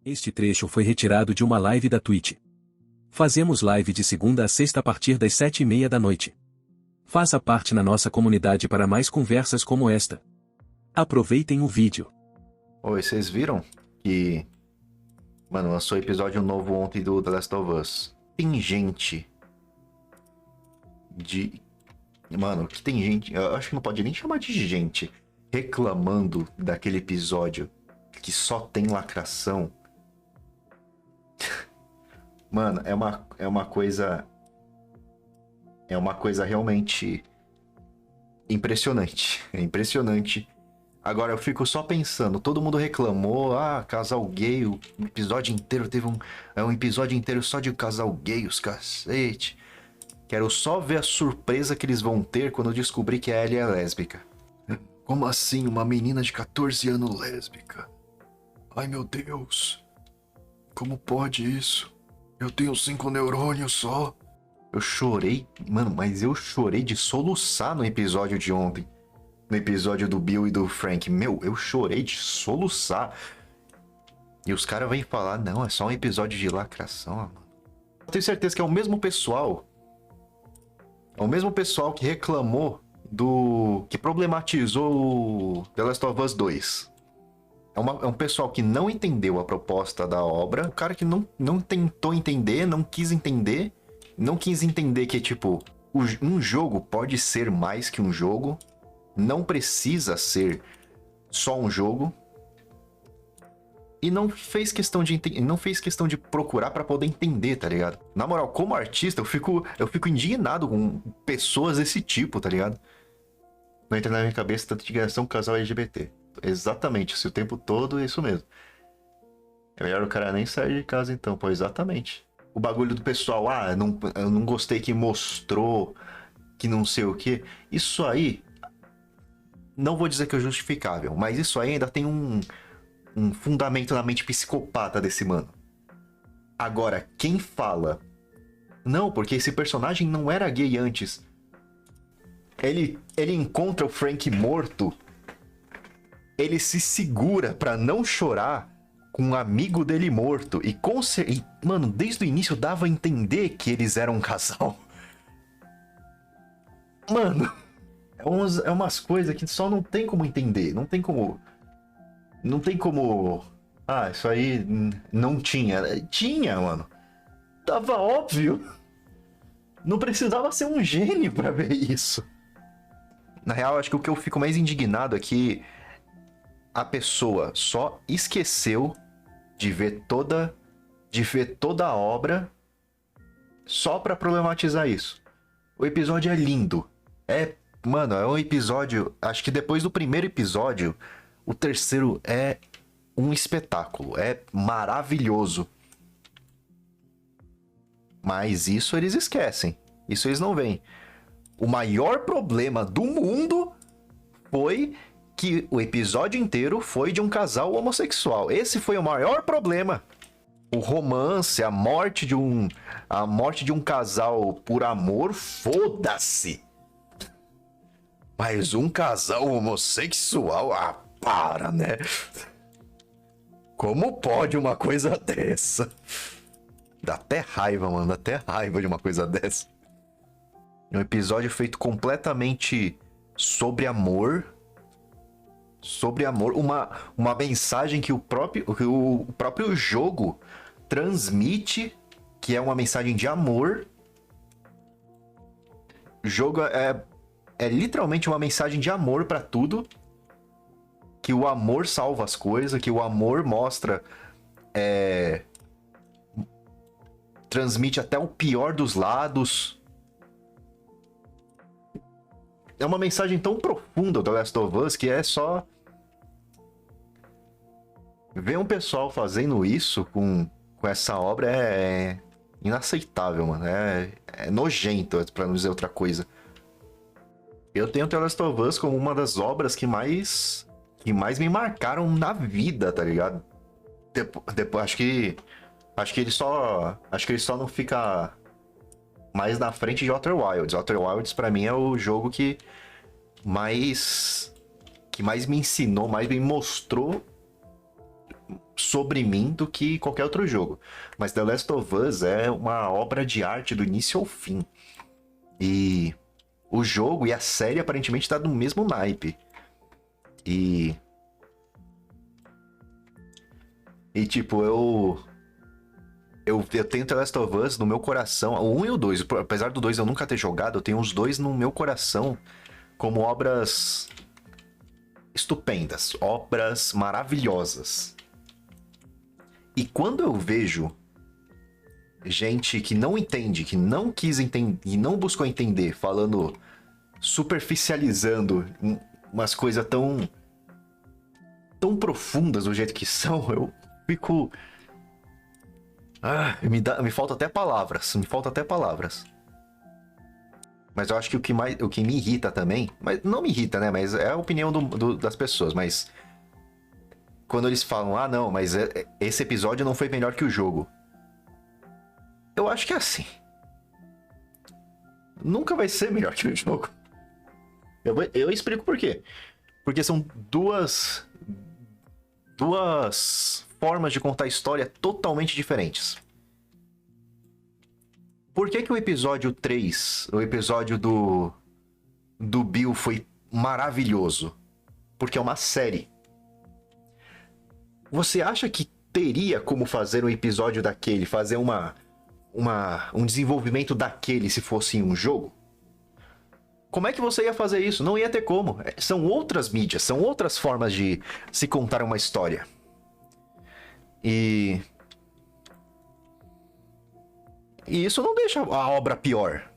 Este trecho foi retirado de uma live da Twitch. Fazemos live de segunda a sexta a partir das 7h30 da noite. Faça parte na nossa comunidade para mais conversas como esta. Aproveitem o vídeo. Oi, vocês viram que... Mano, lançou episódio novo ontem do The Last of Us. Tem gente... Mano, que tem gente... Eu acho que não pode nem chamar de gente reclamando daquele episódio que só tem lacração. Mano, é uma coisa... É uma coisa realmente impressionante. É impressionante. Agora eu fico só pensando, todo mundo reclamou, casal gay, o episódio inteiro teve um episódio inteiro só de casal gay, os cacete. Quero só ver a surpresa que eles vão ter quando eu descobrir que a Ellie é lésbica. Como assim, uma menina de 14 anos lésbica? Ai meu Deus, como pode isso? Eu tenho 5 neurônios só. Eu chorei, mano, mas eu chorei de soluçar no episódio de ontem. No episódio do Bill e do Frank. Meu, eu chorei de soluçar. E os caras vêm falar, não, é só um episódio de lacração, mano. Eu tenho certeza que é o mesmo pessoal. É o mesmo pessoal que reclamou que problematizou o The Last of Us 2. É um pessoal que não entendeu a proposta da obra. O cara que não tentou entender, não quis entender. Não quis entender que, tipo, um jogo pode ser mais que um jogo. Não precisa ser só um jogo. E não fez questão de procurar pra poder entender, tá ligado? Na moral, como artista, eu fico indignado com pessoas desse tipo, tá ligado? Não entra na minha cabeça tanto de geração casal LGBT. Exatamente, se o tempo todo é isso mesmo. É melhor o cara nem sair de casa então, pô, exatamente. O bagulho do pessoal, eu não gostei que mostrou, que não sei o que. Isso aí, não vou dizer que é justificável, mas isso aí ainda tem um fundamento na mente psicopata desse mano. Agora, quem fala, não, porque esse personagem não era gay antes. Ele encontra o Frank morto, ele se segura pra não chorar com um amigo dele morto. E, mano, desde o início dava a entender que eles eram um casal. Mano, é umas coisas que só não tem como entender. Não tem como... isso aí não tinha. Tinha, mano. Tava óbvio. Não precisava ser um gênio pra ver isso. Na real, acho que o que eu fico mais indignado é que a pessoa só esqueceu de ver toda a obra só pra problematizar isso. O episódio é lindo. Mano, é um episódio... Acho que depois do primeiro episódio, o terceiro é um espetáculo. É maravilhoso. Mas isso eles esquecem. Isso eles não veem. O maior problema do mundo foi que o episódio inteiro foi de um casal homossexual. Esse foi o maior problema. O romance, a morte de um casal por amor, foda-se. Mas um casal homossexual, para, né? Como pode uma coisa dessa? Dá até raiva, mano, dá até raiva de uma coisa dessa. Um episódio feito completamente sobre amor. Uma mensagem que o próprio jogo transmite, que é uma mensagem de amor. O jogo é literalmente uma mensagem de amor pra tudo. Que o amor salva as coisas, que o amor mostra... transmite até o pior dos lados. É uma mensagem tão profunda do The Last of Us que é só... Ver um pessoal fazendo isso com essa obra é inaceitável, mano. É nojento, pra não dizer outra coisa. Eu tenho The Last of Us como uma das obras que mais me marcaram na vida, tá ligado? Depois, acho que ele só não fica mais na frente de Outer Wilds. Outer Wilds pra mim é o jogo que mais me ensinou, mais me mostrou sobre mim do que qualquer outro jogo. Mas The Last of Us é uma obra de arte do início ao fim. E o jogo e a série aparentemente tá no mesmo naipe. E tipo, eu tenho The Last of Us no meu coração, o 1 e o 2, apesar do 2 eu nunca ter jogado, eu tenho os dois no meu coração como obras estupendas, obras maravilhosas. E quando eu vejo gente que não entende, que não quis entender e não buscou entender, falando, superficializando umas coisas tão profundas do jeito que são, eu fico... me falta até palavras, Mas eu acho que o que me irrita também, mas não me irrita, né? Mas é a opinião das pessoas, mas quando eles falam, não, mas esse episódio não foi melhor que o jogo. Eu acho que é assim. Nunca vai ser melhor que o jogo. Eu explico por quê. Porque são duas formas de contar a história totalmente diferentes. Por que o episódio 3, o episódio do Bill foi maravilhoso? Porque é uma série. Você acha que teria como fazer um episódio daquele, fazer um desenvolvimento daquele se fosse em um jogo? Como é que você ia fazer isso? Não ia ter como. São outras mídias, são outras formas de se contar uma história. E isso não deixa a obra pior.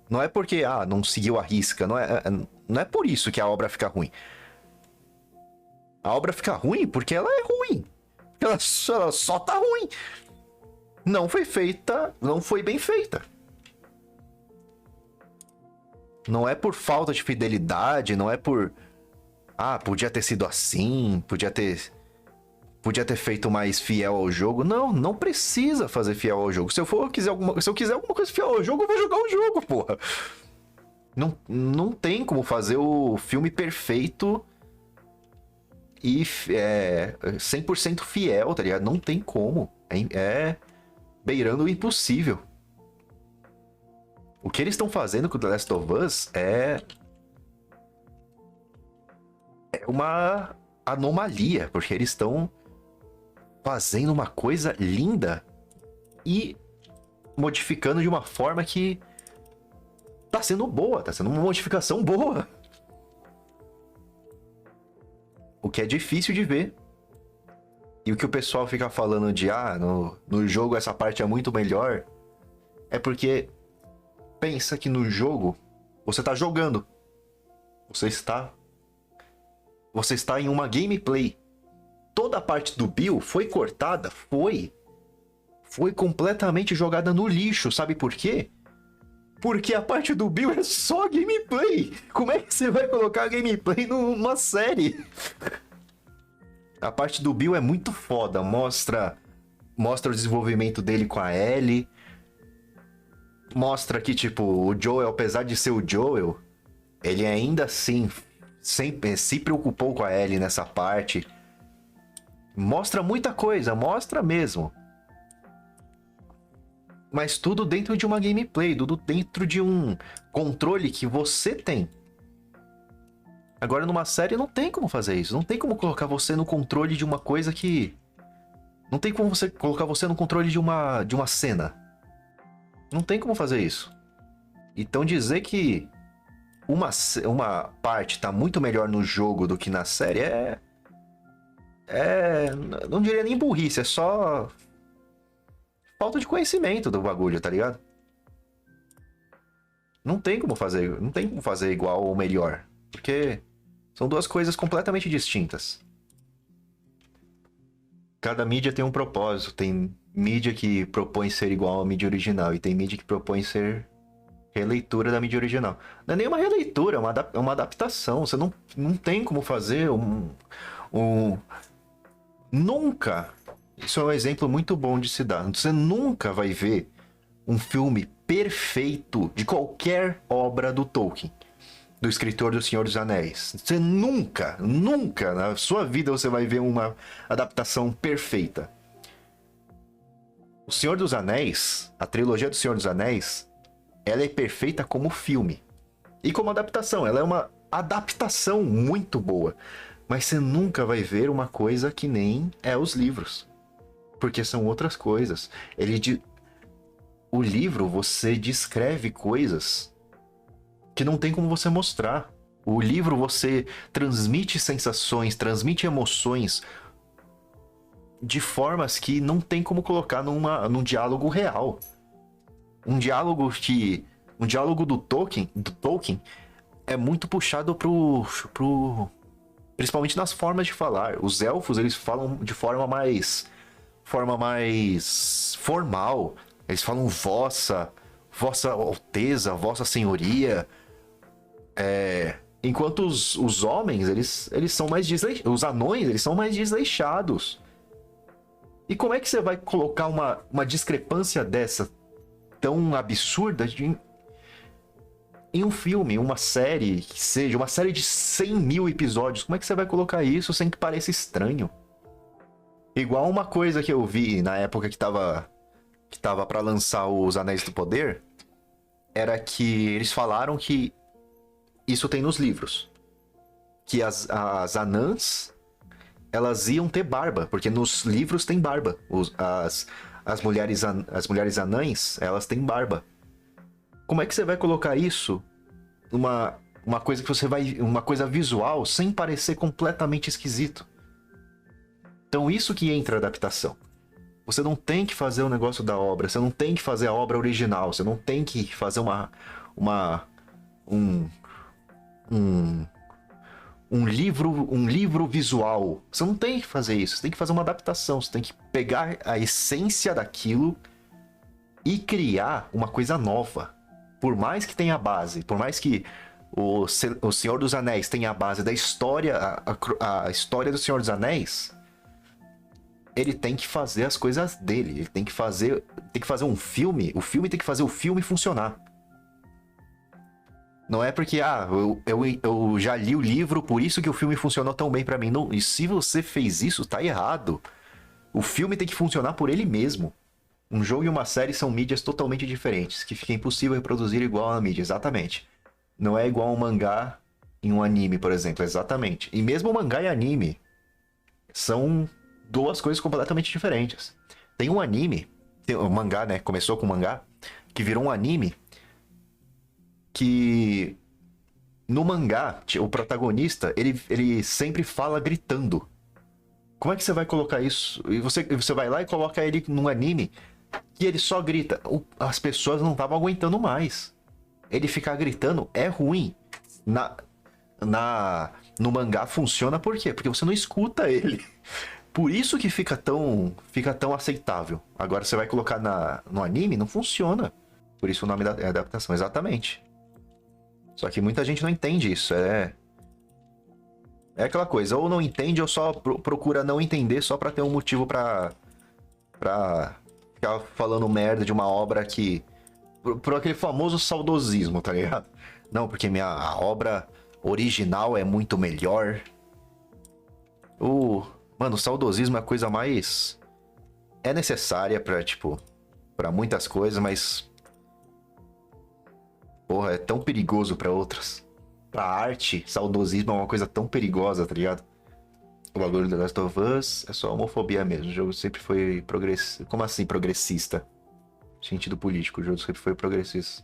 Não é porque, não seguiu a risca. Não é por isso que a obra fica ruim. A obra fica ruim porque ela é ruim. Ela só tá ruim. Não foi feita, não foi bem feita. Não é por falta de fidelidade, não é por... podia ter sido assim, podia ter feito mais fiel ao jogo. Não precisa fazer fiel ao jogo. Se eu quiser alguma coisa fiel ao jogo, eu vou jogar o jogo, porra. Não tem como fazer o filme perfeito e 100% fiel, tá ligado? Não tem como. É beirando o impossível. O que eles estão fazendo com The Last of Us é uma anomalia, porque eles estão fazendo uma coisa linda e modificando de uma forma que tá sendo boa, tá sendo uma modificação boa. O que é difícil de ver. E o que o pessoal fica falando de no jogo essa parte é muito melhor, é porque pensa que no jogo você tá jogando. Você está em uma gameplay. Toda a parte do Bill foi cortada, foi completamente jogada no lixo. Sabe por quê? Porque a parte do Bill é só gameplay. Como é que você vai colocar gameplay numa série? A parte do Bill é muito foda. Mostra o desenvolvimento dele com a Ellie. Mostra que, tipo, o Joel, apesar de ser o Joel, ele ainda assim sempre se preocupou com a Ellie nessa parte. Mostra muita coisa, mostra mesmo. Mas tudo dentro de uma gameplay, tudo dentro de um controle que você tem. Agora, numa série, não tem como fazer isso. Não tem como colocar você no controle de uma coisa que... Não tem como você colocar você no controle de uma cena. Não tem como fazer isso. Então, dizer que uma parte tá muito melhor no jogo do que na série não diria nem burrice, é só falta de conhecimento do bagulho, tá ligado? Não tem como fazer igual ou melhor, porque são duas coisas completamente distintas. Cada mídia tem um propósito, tem mídia que propõe ser igual à mídia original e tem mídia que propõe ser releitura da mídia original. Não é nem uma releitura, é uma adaptação. Você não tem como fazer Nunca. Isso é um exemplo muito bom de se dar. Você nunca vai ver um filme perfeito de qualquer obra do Tolkien. do escritor do Senhor dos Anéis. Você nunca na sua vida você vai ver uma adaptação perfeita. O Senhor dos Anéis, a trilogia do Senhor dos Anéis, ela é perfeita como filme. E como adaptação, ela é uma adaptação muito boa. Mas você nunca vai ver uma coisa que nem é os livros. Porque são outras coisas. O livro, você descreve coisas que não tem como você mostrar. O livro, você transmite sensações, transmite emoções de formas que não tem como colocar num diálogo real. Um diálogo do Tolkien é muito puxado principalmente nas formas de falar. Os elfos, eles falam de forma mais formal. Eles falam vossa alteza, vossa senhoria. Enquanto os homens, eles são mais desleixados. Os anões, eles são mais desleixados. E como é que você vai colocar uma discrepância dessa tão absurda em um filme, uma série, que seja uma série de 100 mil episódios? Como é que você vai colocar isso sem que pareça estranho? Igual uma coisa que eu vi na época que tava para lançar os Anéis do Poder, era que eles falaram que isso tem nos livros. Que as anãs, elas iam ter barba, porque nos livros tem barba. As mulheres anãs, elas têm barba. Como é que você vai colocar isso uma coisa que uma coisa visual sem parecer completamente esquisito? Então isso que entra a adaptação. Você não tem que fazer o negócio da obra, você não tem que fazer a obra original, você não tem que fazer um livro visual. Você não tem que fazer isso, você tem que fazer uma adaptação, você tem que pegar a essência daquilo e criar uma coisa nova. Por mais que tenha a base, por mais que o Senhor dos Anéis tenha a base da história, a história do Senhor dos Anéis, ele tem que fazer as coisas dele, ele tem que fazer um filme, o filme tem que fazer o filme funcionar. Não é porque, eu já li o livro, por isso que o filme funcionou tão bem pra mim. Não, e se você fez isso, tá errado. O filme tem que funcionar por ele mesmo. Um jogo e uma série são mídias totalmente diferentes, que fica impossível reproduzir igual a mídia, exatamente. Não é igual um mangá em um anime, por exemplo, exatamente. E mesmo mangá e anime são duas coisas completamente diferentes. Tem um anime, um mangá, né? Começou com um mangá, que virou um anime, que no mangá, o protagonista, ele sempre fala gritando. Como é que você vai colocar isso? E você vai lá e coloca ele num anime que ele só grita. As pessoas não estavam aguentando mais. Ele ficar gritando é ruim. No mangá funciona por quê? Porque você não escuta ele. Por isso que fica tão aceitável. Agora você vai colocar no anime, não funciona. Por isso o nome é adaptação, exatamente. Só que muita gente não entende isso. É aquela coisa, ou não entende ou só procura não entender só pra ter um motivo pra ficar falando merda de uma obra que... Por aquele famoso saudosismo, tá ligado? Não, porque a obra original é muito melhor. Mano, o saudosismo é a coisa mais... É necessária pra muitas coisas, mas... Porra, é tão perigoso pra outras. Pra arte, saudosismo é uma coisa tão perigosa, tá ligado? O bagulho do The Last of Us é só homofobia mesmo. O jogo sempre foi progressista. Como assim progressista? Sentido político, o jogo sempre foi progressista.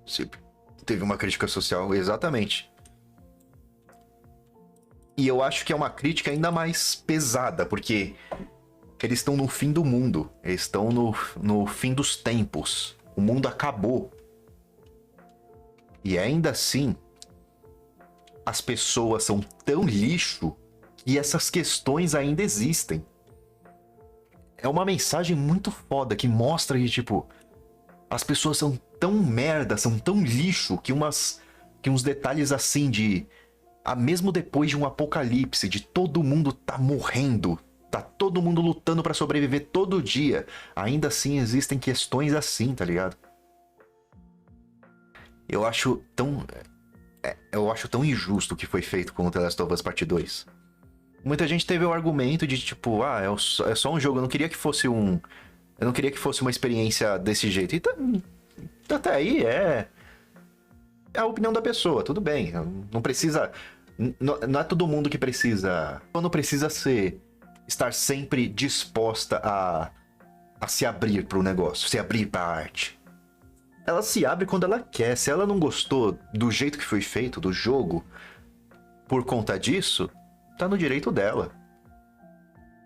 Sempre teve uma crítica social, exatamente. E eu acho que é uma crítica ainda mais pesada, porque eles estão no fim do mundo. Eles estão no fim dos tempos. O mundo acabou. E ainda assim, as pessoas são tão lixo que essas questões ainda existem. É uma mensagem muito foda que mostra que, as pessoas são tão merda, são tão lixo, que uns detalhes assim mesmo depois de um apocalipse, de todo mundo tá morrendo, tá todo mundo lutando pra sobreviver todo dia, ainda assim existem questões assim, tá ligado? Eu acho Eu acho tão injusto o que foi feito com o The Last of Us Part 2. Muita gente teve o argumento de tipo, é só um jogo, eu não queria que fosse eu não queria que fosse uma experiência desse jeito. E até aí é a opinião da pessoa, tudo bem. Não precisa. Não é todo mundo que precisa. Não precisa estar sempre disposta a se abrir para o negócio, se abrir para a arte. Ela se abre quando ela quer. Se ela não gostou do jeito que foi feito, do jogo, por conta disso, tá no direito dela.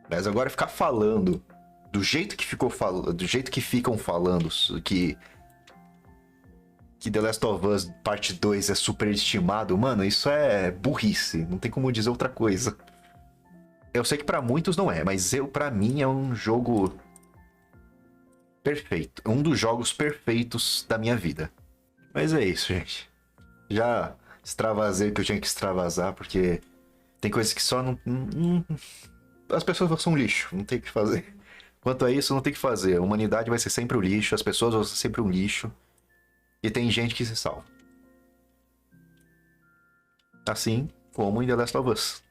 Mas agora ficar falando do jeito que do jeito que ficam falando que The Last of Us Parte 2 é superestimado, mano, isso é burrice, não tem como dizer outra coisa. Eu sei que pra muitos não é, mas para mim é um jogo perfeito, um dos jogos perfeitos da minha vida. Mas é isso, gente. Já extravasei o que eu tinha que extravasar, porque tem coisas que só as pessoas são lixo, não tem o que fazer. Quanto a isso, não tem o que fazer. A humanidade vai ser sempre o lixo, as pessoas vão ser sempre um lixo. E tem gente que se salva. Assim como em The Last of Us.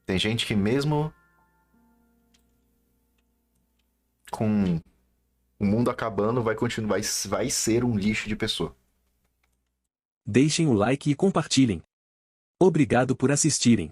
Tem gente que mesmo com o mundo acabando vai continuar, vai ser um lixo de pessoa. Deixem o like e compartilhem. Obrigado por assistirem.